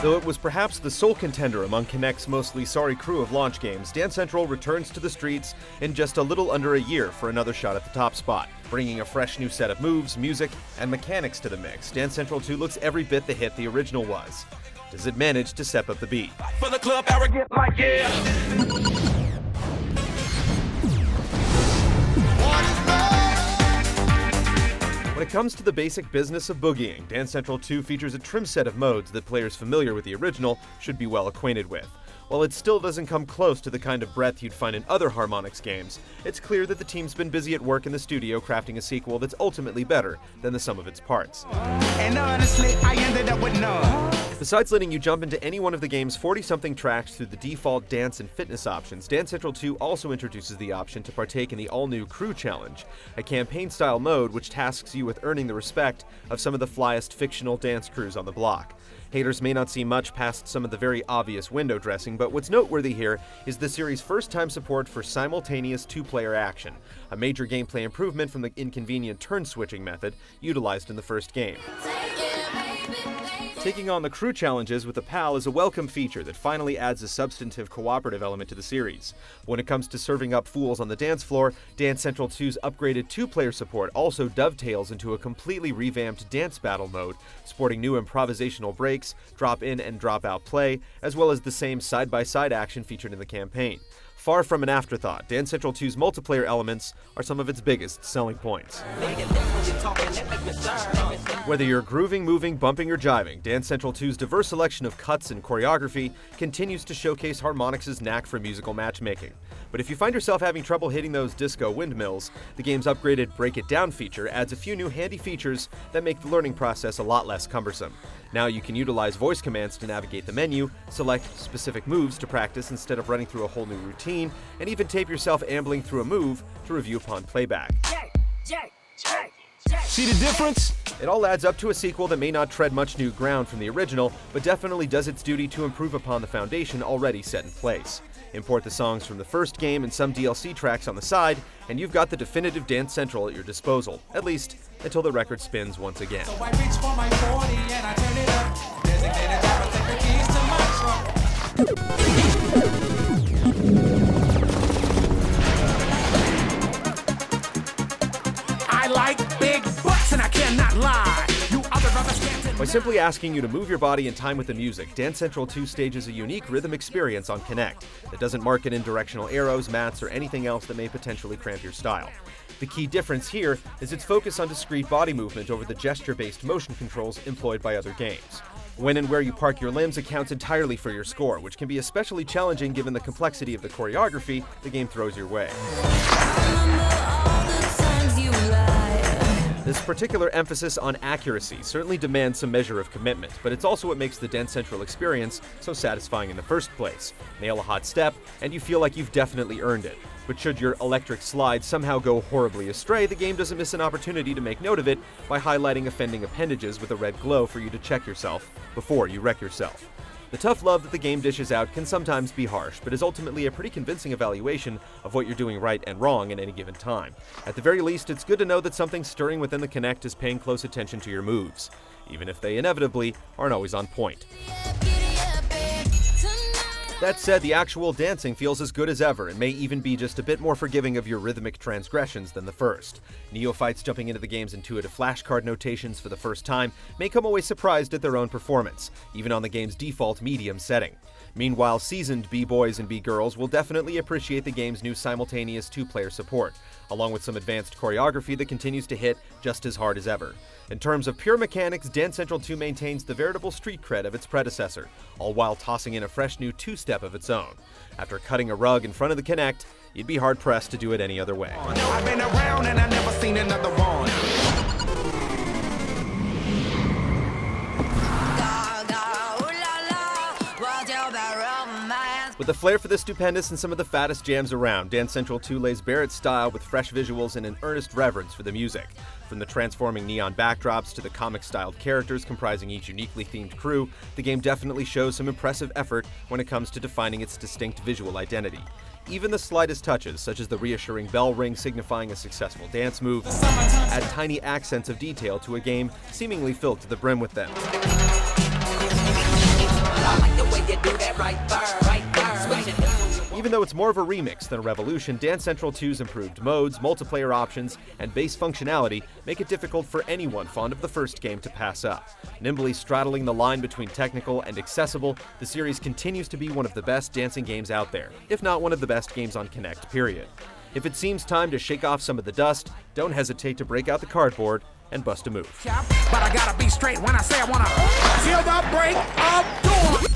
Though it was perhaps the sole contender among kniect's mostly sorry crew of launch games, Dance Central returns to the streets in just a little under a year for another shot at the top spot. Bringing a fresh new set of moves, music, and mechanics to the mix, Dance Central 2 looks every bit the hit the original was. Does it manage to step up the beat? For the club, arrogant like yeah. When it comes to the basic business of boogieing, Dance Central 2 features a trim set of modes that players familiar with the original should be well acquainted with. While it still doesn't come close to the kind of breadth you'd find in other Harmonix games, it's clear that the team's been busy at work in the studio crafting a sequel that's ultimately better than the sum of its parts. And honestly, I ended up with none. Besides letting you jump into any one of the game's 40-something tracks through the default dance and fitness options, Dance Central 2 also introduces the option to partake in the all-new Crew Challenge, a campaign-style mode which tasks you with earning the respect of some of the flyest fictional dance crews on the block. Haters may not see much past some of the very obvious window dressing, but what's noteworthy here is the series' first-time support for simultaneous two-player action, a major gameplay improvement from the inconvenient turn-switching method utilized in the first game. Taking on the crew challenges with a pal is a welcome feature that finally adds a substantive cooperative element to the series. When it comes to serving up fools on the dance floor, Dance Central 2's upgraded two-player support also dovetails into a completely revamped dance battle mode, sporting new improvisational breaks, drop-in and drop-out play, as well as the same side-by-side action featured in the campaign. Far from an afterthought, Dance Central 2's multiplayer elements are some of its biggest selling points. Whether you're grooving, moving, bumping, or jiving, Dance Central 2's diverse selection of cuts and choreography continues to showcase Harmonix's knack for musical matchmaking. But if you find yourself having trouble hitting those disco windmills, the game's upgraded Break It Down feature adds a few new handy features that make the learning process a lot less cumbersome. Now you can utilize voice commands to navigate the menu, select specific moves to practice instead of running through a whole new routine, and even tape yourself ambling through a move to review upon playback. See the difference? It all adds up to a sequel that may not tread much new ground from the original, but definitely does its duty to improve upon the foundation already set in place. Import the songs from the first game and some DLC tracks on the side, and you've got the definitive Dance Central at your disposal, at least until the record spins once again. So I reach for my 40 and I turn it up. Designated driver, take the keys to my truck. I like big butts and I cannot lie. You other brothers can't deny. By simply asking you to move your body in time with the music, Dance Central 2 stages a unique rhythm experience on kniect that doesn't market in directional arrows, mats, or anything else that may potentially cramp your style. The key difference here is its focus on discrete body movement over the gesture-based motion controls employed by other games. When and where you park your limbs accounts entirely for your score, which can be especially challenging given the complexity of the choreography the game throws your way. This particular emphasis on accuracy certainly demands some measure of commitment, but it's also what makes the Dance Central experience so satisfying in the first place. Nail a hot step, and you feel like you've definitely earned it. But should your electric slide somehow go horribly astray, the game doesn't miss an opportunity to make note of it by highlighting offending appendages with a red glow for you to check yourself before you wreck yourself. The tough love that the game dishes out can sometimes be harsh, but is ultimately a pretty convincing evaluation of what you're doing right and wrong at any given time. At the very least, it's good to know that something stirring within the kniect is paying close attention to your moves, even if they inevitably aren't always on point. That said, the actual dancing feels as good as ever and may even be just a bit more forgiving of your rhythmic transgressions than the first. Neophytes jumping into the game's intuitive flashcard notations for the first time may come away surprised at their own performance, even on the game's default medium setting. Meanwhile, seasoned B-boys and B-girls will definitely appreciate the game's new simultaneous two-player support, along with some advanced choreography that continues to hit just as hard as ever. In terms of pure mechanics, Dance Central 2 maintains the veritable street cred of its predecessor, all while tossing in a fresh new two-step of its own. After cutting a rug in front of the kniect, you'd be hard-pressed to do it any other way. I've been around and I never seen another one. With a flair for the stupendous and some of the fattest jams around, Dance Central 2 lays bare its style with fresh visuals and an earnest reverence for the music. From the transforming neon backdrops to the comic-styled characters comprising each uniquely themed crew, the game definitely shows some impressive effort when it comes to defining its distinct visual identity. Even the slightest touches, such as the reassuring bell ring signifying a successful dance move, add tiny accents of detail to a game seemingly filled to the brim with them. you do that right there, switch it up. Even though it's more of a remix than a revolution, Dance Central 2's improved modes, multiplayer options, and base functionality make it difficult for anyone fond of the first game to pass up. Nimbly straddling the line between technical and accessible, the series continues to be one of the best dancing games out there, if not one of the best games on Kinect, period. If it seems time to shake off some of the dust, don't hesitate to break out the cardboard and bust a move. But I gotta be straight when I say I wanna feel the break of dawn.